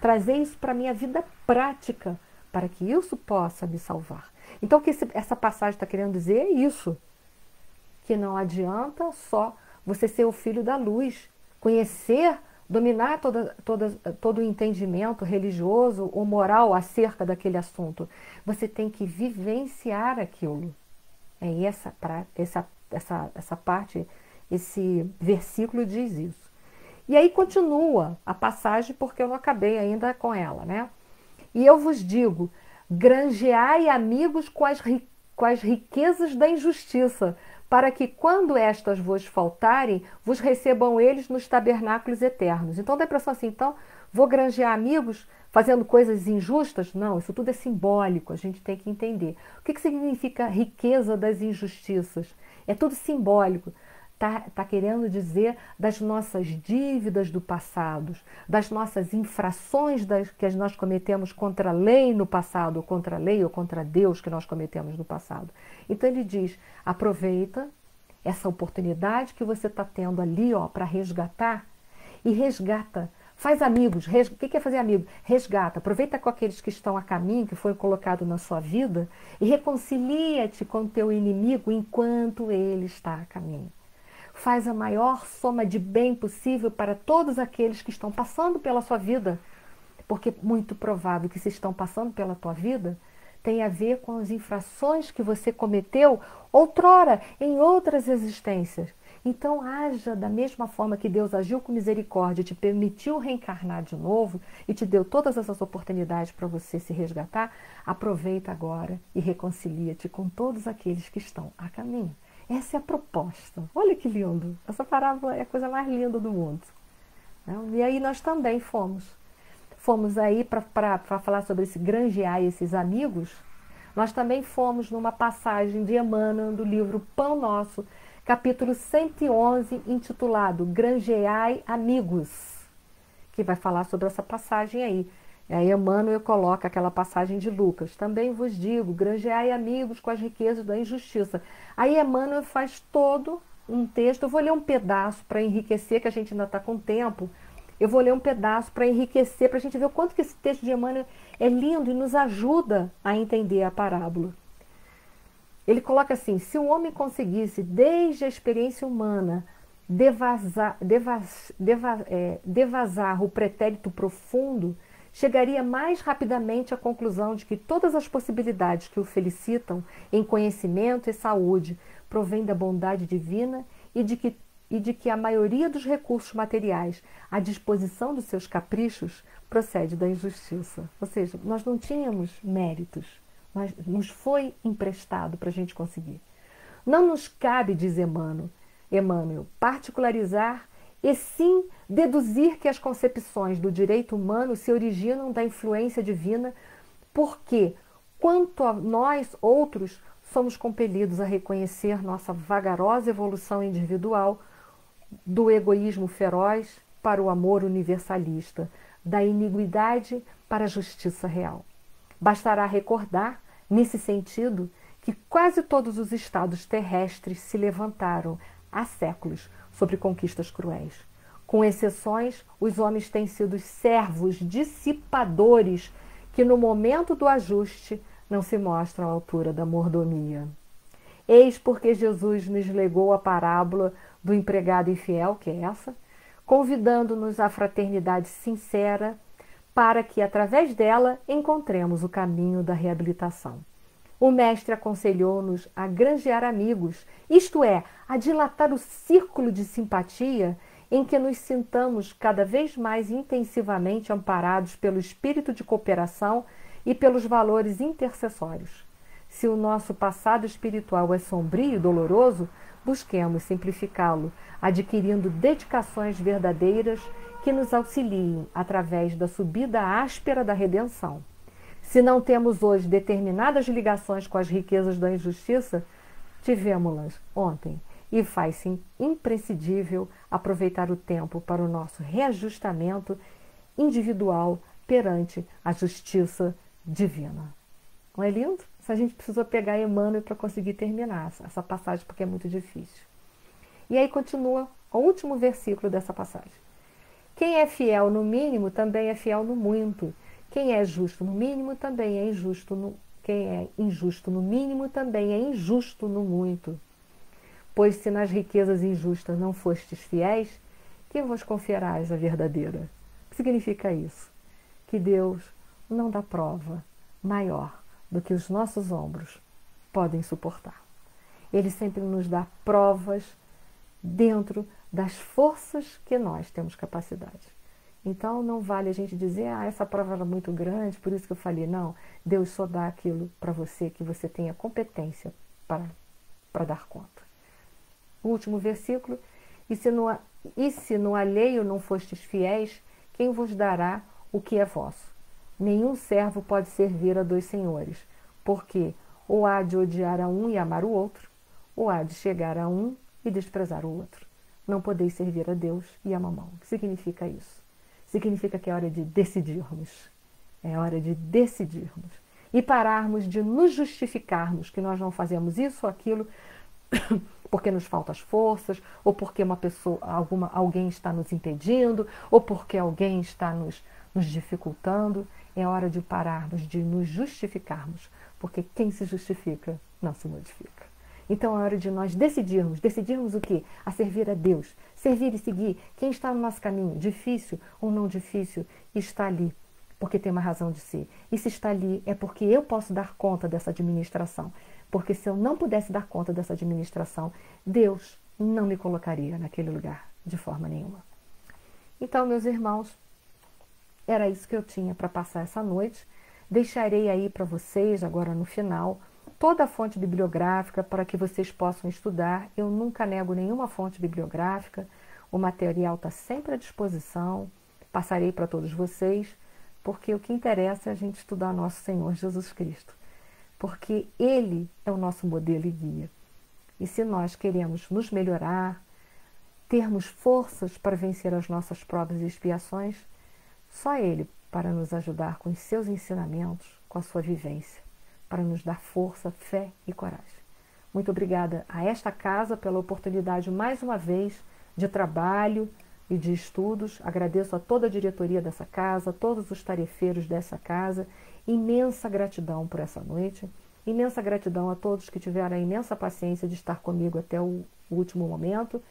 Trazer isso para a minha vida prática, para que isso possa me salvar. Então, o que essa passagem está querendo dizer é isso. Que não adianta só você ser o filho da luz, conhecer, dominar todo o entendimento religioso ou moral acerca daquele assunto. Você tem que vivenciar aquilo. É essa parte esse versículo diz isso. E aí continua a passagem, porque eu não acabei ainda com ela, né? E eu vos digo, granjeai amigos com as riquezas da injustiça, para que quando estas vos faltarem, vos recebam eles nos tabernáculos eternos. Então dá a impressão assim, então, vou granjear amigos fazendo coisas injustas? Não, isso tudo é simbólico, a gente tem que entender. O que significa riqueza das injustiças? É tudo simbólico. Tá querendo dizer das nossas dívidas do passado, das nossas infrações que nós cometemos contra a lei no passado, ou contra a lei ou contra Deus que nós cometemos no passado. Então ele diz, aproveita essa oportunidade que você está tendo ali para resgatar, e resgata. Faz amigos. O que é fazer amigo? Resgata. Aproveita com aqueles que estão a caminho, que foi colocado na sua vida, e reconcilia-te com o teu inimigo enquanto ele está a caminho. Faz a maior soma de bem possível para todos aqueles que estão passando pela sua vida, porque muito provável que se estão passando pela tua vida tem a ver com as infrações que você cometeu outrora, em outras existências. Então haja da mesma forma que Deus agiu com misericórdia, te permitiu reencarnar de novo e te deu todas essas oportunidades para você se resgatar. Aproveita agora e reconcilia-te com todos aqueles que estão a caminho. Essa é a proposta. Olha que lindo. Essa parábola é a coisa mais linda do mundo. E aí nós também fomos aí para falar sobre esse granjear esses amigos. Nós também fomos numa passagem de Emmanuel do livro Pão Nosso, capítulo 111, intitulado Granjeai Amigos, que vai falar sobre essa passagem aí. E aí Emmanuel coloca aquela passagem de Lucas. Também vos digo, granjeai amigos com as riquezas da injustiça. Aí Emmanuel faz todo um texto. Eu vou ler um pedaço para enriquecer, que a gente ainda está com tempo. Eu vou ler um pedaço para enriquecer, para a gente ver o quanto que esse texto de Emmanuel é lindo e nos ajuda a entender a parábola. Ele coloca assim, se o homem conseguisse, desde a experiência humana, devasar o pretérito profundo, chegaria mais rapidamente à conclusão de que todas as possibilidades que o felicitam em conhecimento e saúde provêm da bondade divina e de que a maioria dos recursos materiais à disposição dos seus caprichos procede da injustiça. Ou seja, nós não tínhamos méritos, mas nos foi emprestado para a gente conseguir. Não nos cabe, diz Emmanuel, particularizar e sim deduzir que as concepções do direito humano se originam da influência divina, porque, quanto a nós outros, somos compelidos a reconhecer nossa vagarosa evolução individual do egoísmo feroz para o amor universalista, da iniguidade para a justiça real. Bastará recordar, nesse sentido, que quase todos os estados terrestres se levantaram há séculos sobre conquistas cruéis. Com exceções, os homens têm sido servos dissipadores que no momento do ajuste não se mostram à altura da mordomia. Eis porque Jesus nos legou a parábola do empregado infiel, que é essa, convidando-nos à fraternidade sincera para que, através dela, encontremos o caminho da reabilitação. O mestre aconselhou-nos a granjear amigos, isto é, a dilatar o círculo de simpatia em que nos sintamos cada vez mais intensivamente amparados pelo espírito de cooperação e pelos valores intercessórios. Se o nosso passado espiritual é sombrio e doloroso, busquemos simplificá-lo, adquirindo dedicações verdadeiras que nos auxiliem através da subida áspera da redenção. Se não temos hoje determinadas ligações com as riquezas da injustiça, tivemos-las ontem, e faz-se imprescindível aproveitar o tempo para o nosso reajustamento individual perante a justiça divina. Não é lindo? A gente precisou pegar Emmanuel para conseguir terminar essa passagem, porque é muito difícil. E aí continua o último versículo dessa passagem. Quem é fiel no mínimo também é fiel no muito. Quem é justo no mínimo também é injusto quem é injusto no mínimo também é injusto no muito. Pois se nas riquezas injustas não fostes fiéis, que vos confiarás a verdadeira? O que significa isso? Que Deus não dá prova maior do que os nossos ombros podem suportar. Ele sempre nos dá provas dentro das forças que nós temos capacidade. Então não vale a gente dizer, essa prova era muito grande, por isso que eu falei, não, Deus só dá aquilo para você que você tenha competência para dar conta. O último versículo, e se no alheio não fostes fiéis, quem vos dará o que é vosso? Nenhum servo pode servir a dois senhores, porque ou há de odiar a um e amar o outro, ou há de chegar a um e desprezar o outro. Não podeis servir a Deus e a mamão. O que significa isso? Significa que é hora de decidirmos. É hora de decidirmos. E pararmos de nos justificarmos que nós não fazemos isso ou aquilo porque nos faltam as forças, ou porque uma pessoa, alguém está nos impedindo, ou porque alguém está nos dificultando. É hora de pararmos de nos justificarmos, porque quem se justifica não se modifica. Então é hora de nós decidirmos o quê? A servir a Deus, servir e seguir. Quem está no nosso caminho, difícil ou não difícil, está ali, porque tem uma razão de ser. E se está ali é porque eu posso dar conta dessa administração. Porque se eu não pudesse dar conta dessa administração, Deus não me colocaria naquele lugar de forma nenhuma. Então, meus irmãos, era isso que eu tinha para passar essa noite. Deixarei aí para vocês, agora no final, toda a fonte bibliográfica para que vocês possam estudar. Eu nunca nego nenhuma fonte bibliográfica. O material está sempre à disposição. Passarei para todos vocês, porque o que interessa é a gente estudar nosso Senhor Jesus Cristo. Porque Ele é o nosso modelo e guia. E se nós queremos nos melhorar, termos forças para vencer as nossas provas e expiações, só Ele para nos ajudar com os seus ensinamentos, com a sua vivência, para nos dar força, fé e coragem. Muito obrigada a esta casa pela oportunidade, mais uma vez, de trabalho e de estudos. Agradeço a toda a diretoria dessa casa, a todos os tarefeiros dessa casa. Imensa gratidão por essa noite. Imensa gratidão a todos que tiveram a imensa paciência de estar comigo até o último momento.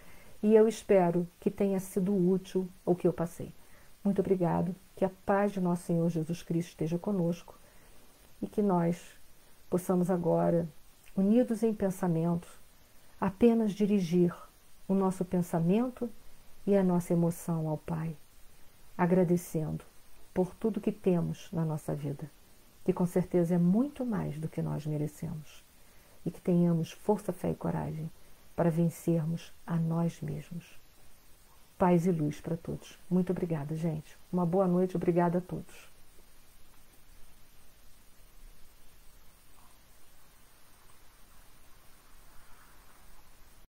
E eu espero que tenha sido útil o que eu passei. Muito obrigado. Que a paz de nosso Senhor Jesus Cristo esteja conosco e que nós possamos agora, unidos em pensamento, apenas dirigir o nosso pensamento e a nossa emoção ao Pai, agradecendo por tudo que temos na nossa vida, que com certeza é muito mais do que nós merecemos, e que tenhamos força, fé e coragem para vencermos a nós mesmos. Paz e luz para todos. Muito obrigada, gente. Uma boa noite, obrigada a todos.